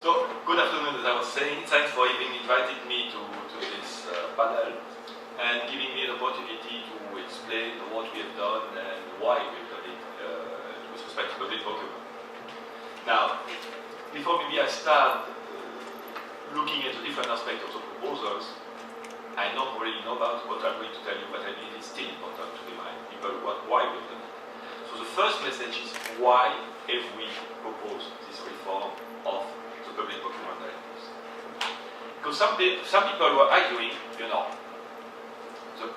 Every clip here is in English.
So, good afternoon, as I was saying. Thanks for having invited me to this panel and giving me the opportunity to explain what we have done and why we've done it with respect to public procurement. Now, before maybe I start looking at the different aspects of the proposals, I don't really know about what I'm going to tell you, but I believe it's still important to remind people why we've done it. So the first message is why have we proposed this reform of the public procurement directives? Because some people were arguing, the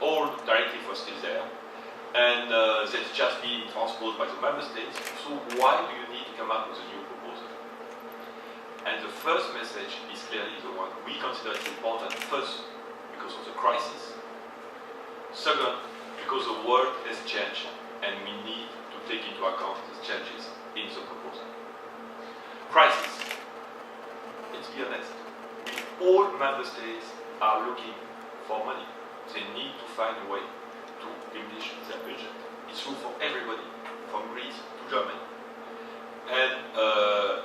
old directive was still there, and that's just being transposed by the member states, so why do you need to come up with a new proposal? And the first message is clearly the one we consider is important. First, because of the crisis. Second, because the world has changed, and we need to take into account these changes in the proposal. Crisis. Let's be honest. All member states are looking for money. They need to find a way to replenish their budget. It's true for everybody, from Greece to Germany. And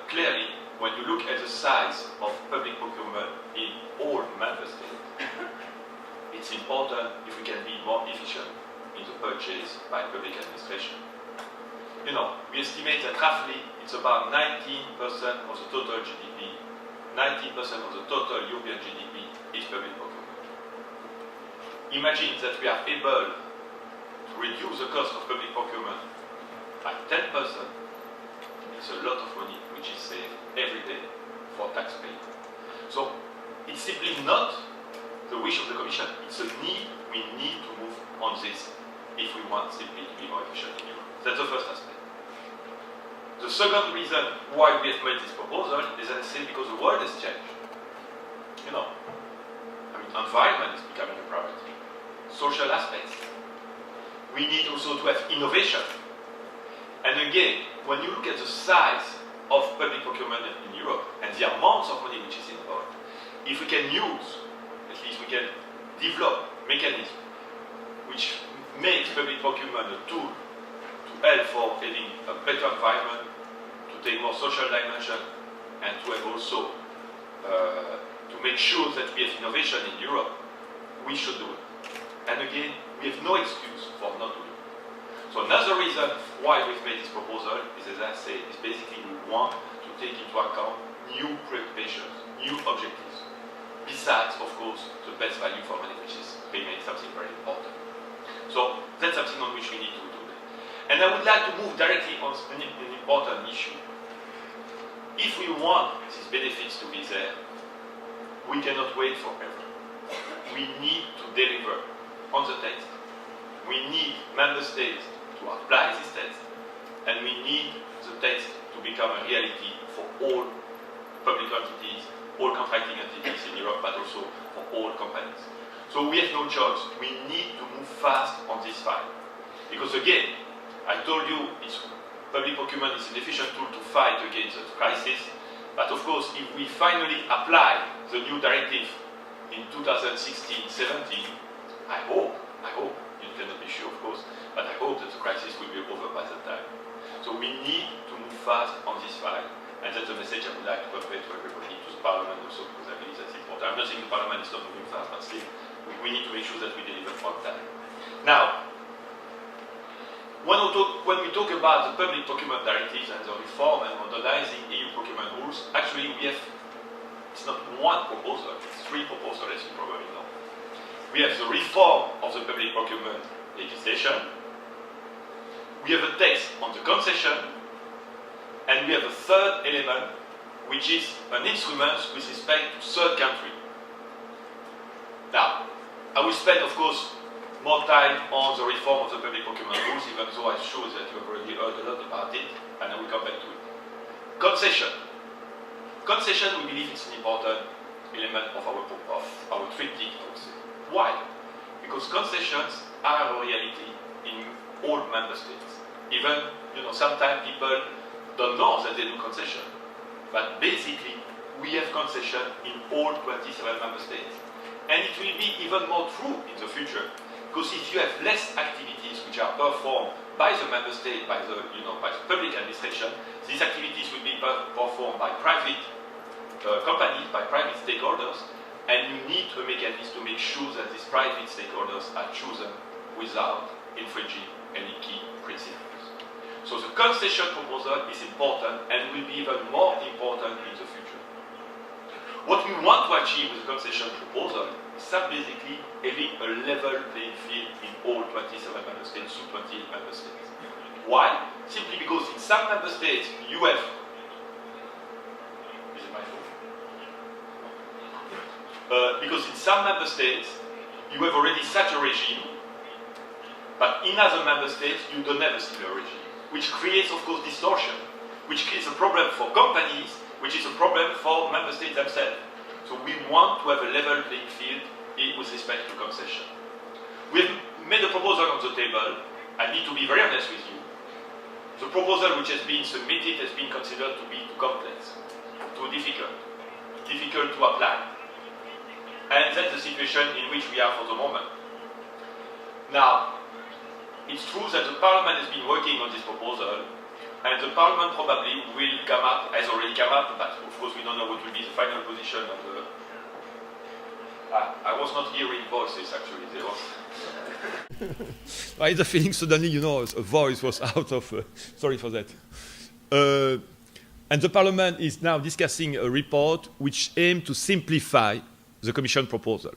clearly, when you look at the size of public procurement in all member states, it's important if we can be more efficient in the purchase by public administration. We estimate that roughly it's about 19% of the total GDP, 19% of the total European GDP is public procurement. Imagine that we are able to reduce the cost of public procurement by 10%. It's a lot of money which is saved every day for taxpayers. So it's simply not the wish of the Commission, it's a need. We need to move on this if we want simply to be more efficient in Europe. That's the first aspect. The second reason why we have made this proposal is, as I say, because the world has changed. Environment is becoming a priority. Social aspects. We need also to have innovation. And again, when you look at the size of public procurement in Europe and the amounts of money which is involved, if we can use, at least we can develop mechanisms which makes public procurement a tool to help for having a better environment, to take more social dimension, and to have also to make sure that we have innovation in Europe, we should do it. And again, we have no excuse for not doing it. So another reason why we've made this proposal is, as I say, is basically we want to take into account new preoccupations, new objectives, besides, of course, the best value for money, which is remains something very important. So that's something on which we need to do that. And I would like to move directly on an important issue. If we want these benefits to be there, we cannot wait forever. We need to deliver on the text. We need member states to apply this text, and we need the text to become a reality for all public entities, all contracting entities in Europe, but also for all companies. So we have no choice. We need to move fast on this file. Because again, I told you public procurement is an efficient tool to fight against the crisis, but of course, if we finally apply the new directive in 2016-17, I hope, you cannot be sure of course, but I hope that the crisis will be over by that time. So we need to move fast on this file, and that's the message I would like to convey to everybody, to the Parliament also, because I believe that's important. I'm not saying the Parliament is not moving fast, but still, we need to make sure that we deliver on time. Now, when we talk about the public procurement directives and the reform and modernising EU procurement rules, actually it's not one proposal, it's three proposals, as you probably know. We have the reform of the public procurement legislation, we have a text on the concession, and we have a third element, which is an instrument with respect to third country. Now, I will spend, of course, more time on the reform of the public procurement rules, even though I'm sure that you have already heard a lot about it, and I will come back to it. Concession. Concession, we believe, is an important element of our triptych. Why? Because concessions are a reality in all member states. Even, sometimes people don't know that they do concession. But basically, we have concession in all 27 member states. And it will be even more true in the future. Because if you have less activities which are performed by the member state, by the public administration, these activities will be performed by private companies, by private stakeholders, and you need a mechanism to make sure that these private stakeholders are chosen without infringing any key principles. So the concession proposal is important and will be even more important in the future. What we want to achieve with the concession proposal is basically having a level playing field in all 27 member states to 28 member states. Why? Simply because in some member states you have because in some member states you have already such a regime, but in other member states you don't have a similar regime, which creates, of course, distortion, which creates a problem for companies, which is a problem for member states themselves. So we want to have a level playing field with respect to concession. We have made a proposal on the table. I need to be very honest with you. The proposal which has been submitted has been considered to be too complex, too difficult to apply. And that's the situation in which we are for the moment. Now, it's true that the Parliament has been working on this proposal, and the Parliament probably will come up, has already come up, but of course we don't know what will be the final position of the... I was not hearing voices actually, there was... I had the feeling suddenly, a voice was out of... sorry for that. And the Parliament is now discussing a report which aims to simplify the Commission proposal.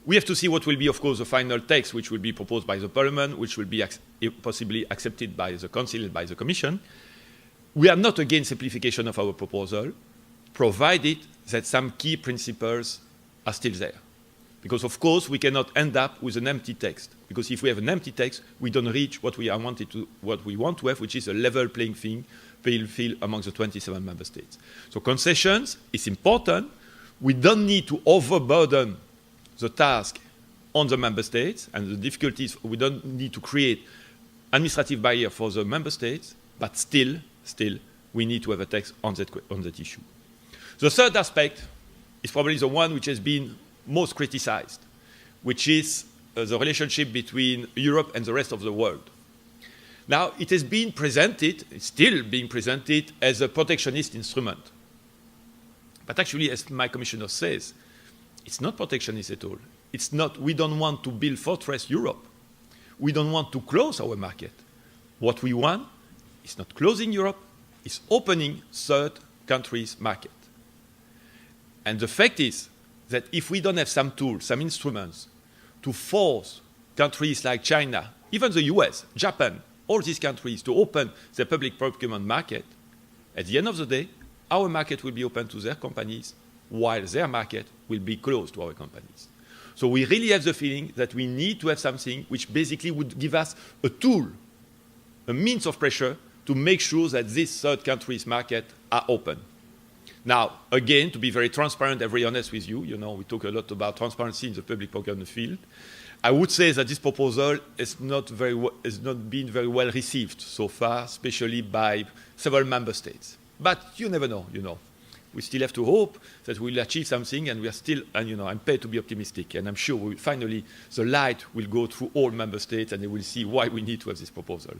We have to see what will be, of course, the final text which will be proposed by the Parliament, which will be possibly accepted by the Council and by the Commission. We are not against simplification of our proposal, provided that some key principles are still there. Because, of course, we cannot end up with an empty text. Because if we have an empty text, we don't reach what we want to have, which is a level playing field among the 27 member states. So concessions is important. We don't need to overburden the task on the member states and the difficulties. We don't need to create administrative barrier for the member states, but still, we need to have a text on that issue. The third aspect is probably the one which has been most criticized, which is the relationship between Europe and the rest of the world. Now, it has been presented, it's still being presented as a protectionist instrument. But actually, as my commissioner says, it's not protectionist at all. It's not, we don't want to build fortress Europe. We don't want to close our market. What we want is not closing Europe, it's opening third countries' market. And the fact is that if we don't have some tools, some instruments to force countries like China, even the US, Japan, all these countries to open their public procurement market, at the end of the day, our market will be open to their companies, while their market will be closed to our companies. So we really have the feeling that we need to have something which basically would give us a tool, a means of pressure to make sure that these third countries' markets are open. Now, again, to be very transparent and very honest with you, we talk a lot about transparency in the public procurement field. I would say that this proposal has not been very well received so far, especially by several member states. But you never know, We still have to hope that we'll achieve something, and we are still, and I'm paid to be optimistic, and I'm sure finally the light will go through all member states, and they will see why we need to have this proposal.